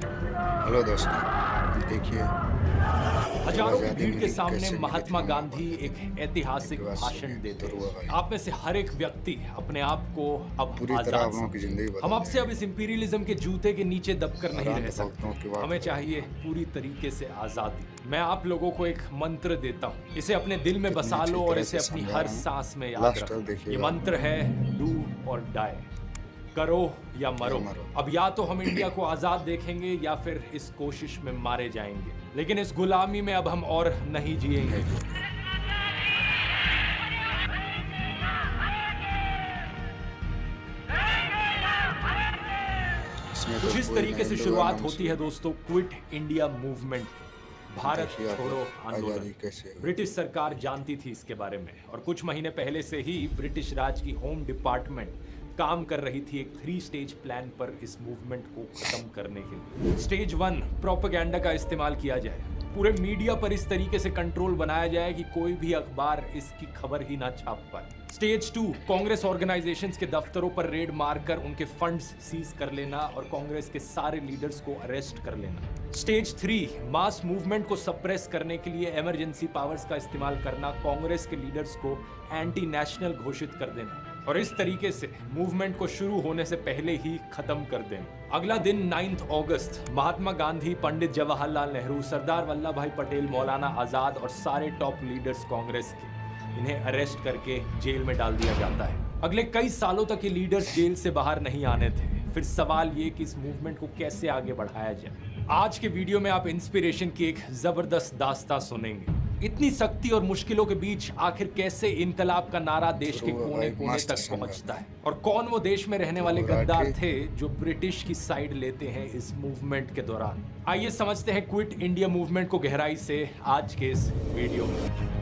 Hello दोस्तों, देखिए हजारों की आज़ादी भीड़ के मिली सामने कैसे मिली महात्मा थी गांधी एक ऐतिहासिक भाषण देशवासियों देते दुर्वा हैं। भाई। आप में से हर एक व्यक्ति अपने आप को अब पूरी तरह आजाद हम लोगों की समझे। जिंदगी हम बदल अब से अब देंगे। इस इंपीरियलिज्म के जूते के नीचे दबकर नहीं आराम रह भक्तों की सकते। बात हमें करें। चाहिए पूरी तरीके से आजादी। मैं आप लोगों को एक मंत्र देता हूँ, इसे अपने दिल में कितनी बसा अच्छी लो और तरह इसे से अपनी समझा हर रहा हूँ। सांस में याद लास्ट तक रखो। ये देखिएगा मंत्र है डू और डाई, करो या मरो। मरो। अब या तो हम इंडिया को आजाद देखेंगे या फिर इस कोशिश में मारे जाएंगे, लेकिन इस गुलामी में अब हम और नहीं जिएंगे। इसमें कुछ तो इस कोई तरीके नहीं, से लोग शुरुआत आराम होती से है दोस्तों क्विट इंडिया मूवमेंट, भारत देखिए आप छोड़ो आज़ादी आंदोलन। कैसे हुई। ब्रिटिश सरकार जानती थी इसके बारे में और कुछ महीने पहले से ही ब्रिटिश राज की होम डिपार्टमेंट काम कर रही थी एक 3 स्टेज प्लान पर इस मूवमेंट को खत्म करने के लिए। स्टेज 1 प्रोपेगेंडा का इस्तेमाल किया जाए, पूरे मीडिया पर इस तरीके से कंट्रोल बनाया जाए कि कोई भी अखबार इसकी खबर ही ना छाप पाए। स्टेज 2 कांग्रेस ऑर्गेनाइजेशंस के दफ्तरों पर रेड मारकर उनके फंड्स सीज कर लेना और कांग्रेस के सारे लीडर्स को अरेस्ट कर लेना। स्टेज 3 मास मूवमेंट को सप्रेस करने के लिए इमरजेंसी पावर्स का इस्तेमाल करना, कांग्रेस के लीडर्स को एंटी नेशनल घोषित कर देना और इस तरीके से मूवमेंट को शुरू होने से पहले ही खत्म कर देना। अगला दिन 9 अगस्त, महात्मा गांधी, पंडित जवाहरलाल नेहरू, सरदार वल्लभ भाई पटेल, मौलाना आजाद और सारे टॉप लीडर्स कांग्रेस के, इन्हें अरेस्ट करके जेल में डाल दिया जाता है। अगले कई सालों तक ये लीडर्स जेल से बाहर नहीं आने थे। फिर सवाल ये कि इस मूवमेंट को कैसे आगे बढ़ाया जाए। आज के वीडियो में आप इंस्पिरेशन की एक जबरदस्त दास्तां सुनेंगे। इतनी सख्ती और मुश्किलों के बीच आखिर कैसे इनकलाब का नारा देश के कोने कोने तक पहुंचता है और कौन वो देश में रहने वाले गद्दार थे जो ब्रिटिश की साइड लेते हैं इस मूवमेंट के दौरान। आइए समझते हैं क्विट इंडिया मूवमेंट को गहराई से आज के इस वीडियो में।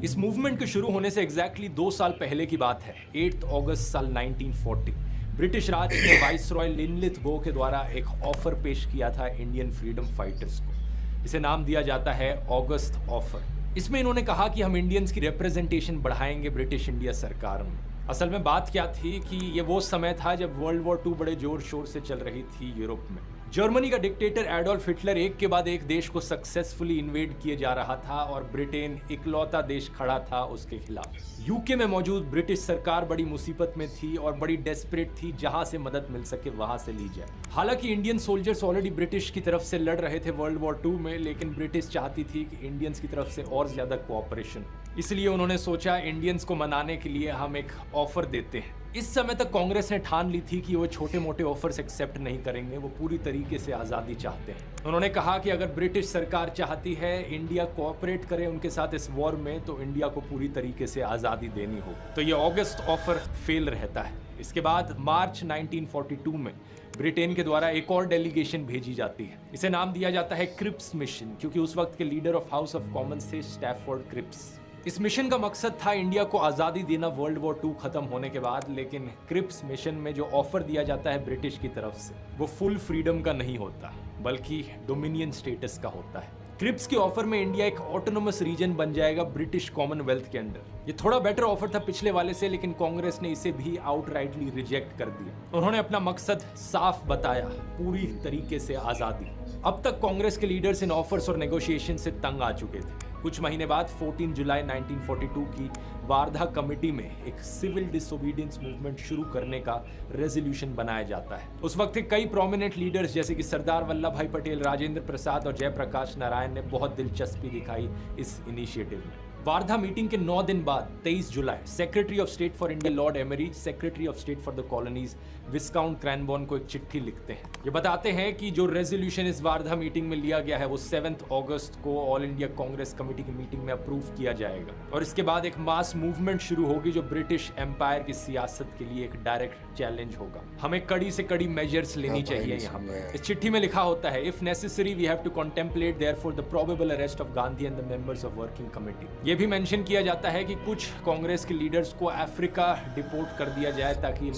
इस मूवमेंट के शुरू होने से एग्जैक्टली 2 साल पहले की बात है। 8 अगस्त साल 1940 ब्रिटिश राज ने वाइसरॉय लिनलिथ के द्वारा एक ऑफर पेश किया था इंडियन फ्रीडम फाइटर्स को। इसे नाम दिया जाता है अगस्त ऑफर। इसमें इन्होंने कहा कि हम इंडियंस की रिप्रेजेंटेशन बढ़ाएंगे ब्रिटिश इंडिया सरकार में। असल में बात क्या थी कि ये वो समय था जब वर्ल्ड वॉर 2 बड़े जोर शोर से चल रही थी यूरोप में। जर्मनी का डिक्टेटर एडोल्फ हिटलर एक के बाद एक देश को सक्सेसफुली इन्वेड किए जा रहा था और ब्रिटेन इकलौता देश खड़ा था उसके खिलाफ। यूके में मौजूद ब्रिटिश सरकार बड़ी मुसीबत में थी और बड़ी डेस्परेट थी, जहां से मदद मिल सके वहां से ली जाए। हालांकि इंडियन सोल्जर्स ऑलरेडी ब्रिटिश की तरफ से लड़ रहे थे वर्ल्ड वॉर 2 में, लेकिन ब्रिटिश चाहती थी कि इंडियंस की तरफ से और ज्यादा कोऑपरेशन। इसलिए उन्होंने सोचा इंडियंस को मनाने के लिए हम एक ऑफर देते हैं। इस समय तक कांग्रेस ने ठान ली थी कि वो छोटे मोटे ऑफर्स एक्सेप्ट नहीं करेंगे, वो पूरी तरीके से आज़ादी चाहते हैं। उन्होंने कहा कि अगर ब्रिटिश सरकार चाहती है इंडिया कोऑपरेट करे उनके साथ इस वॉर में, तो इंडिया को पूरी तरीके से आज़ादी देनी हो। तो ये अगस्त ऑफर फेल रहता है। इसके बाद मार्च 1942 में ब्रिटेन के द्वारा एक और डेलीगेशन भेजी जाती है। इसे नाम दिया जाता है क्रिप्स मिशन, क्योंकि उस वक्त के leader of house of Commons थे स्टैफोर्ड क्रिप्स। इस मिशन का मकसद था इंडिया को आज़ादी देना वर्ल्ड वॉर 2 खत्म होने के बाद, लेकिन क्रिप्स मिशन में जो ऑफर दिया जाता है ब्रिटिश की तरफ से, वो फुल फ्रीडम का नहीं होता बल्कि डोमिनियन स्टेटस का होता है। क्रिप्स के ऑफर में इंडिया एक ऑटोनोमस रीजन बन जाएगा ब्रिटिश कॉमनवेल्थ के अंडर। ये थोड़ा बेटर ऑफर था पिछले वाले से, लेकिन कांग्रेस ने इसे भी आउटराइटली रिजेक्ट कर दिया। उन्होंने अपना मकसद साफ बताया, पूरी तरीके से आज़ादी। अब तक कांग्रेस के लीडर्स इन ऑफर्स और नेगोशिएशन से तंग आ चुके थे। कुछ महीने बाद 14 जुलाई 1942 की वार्धा कमेटी में एक सिविल डिसोबीडियंस मूवमेंट शुरू करने का रेजोल्यूशन बनाया जाता है। उस वक्त के कई प्रोमिनेंट लीडर्स जैसे कि सरदार वल्लभ भाई पटेल, राजेंद्र प्रसाद और जयप्रकाश नारायण ने बहुत दिलचस्पी दिखाई इस इनिशिएटिव में। वार्धा मीटिंग के 9 दिन बाद 23 जुलाई secretary of state for India Lord Amery, secretary of state for the colonies Viscount Cranborne को एक चिट्ठी लिखते हैं। ये बताते हैं कि जो रेजोल्यूशन इस वार्धा मीटिंग में लिया गया है वो 7 अगस्त को ऑल इंडिया कांग्रेस कमेटी की मीटिंग में अप्रूव किया जाएगा और इसके बाद एक मास मूवमेंट शुरू होगी जो ब्रिटिश एम्पायर की सियासत के लिए एक डायरेक्ट चैलेंज होगा। हमें कड़ी से कड़ी मेजर्स लेनी चाहिए यहाँ पर। इस चिट्ठी में लिखा होता है, if necessary we have to contemplate therefore the probable arrest of Gandhi and the members of working committee. ये भी मेंशन किया जाता है कि कुछ कांग्रेस के लीडर्स को अफ्रीका डिपोर्ट कर दिया जाए ताकि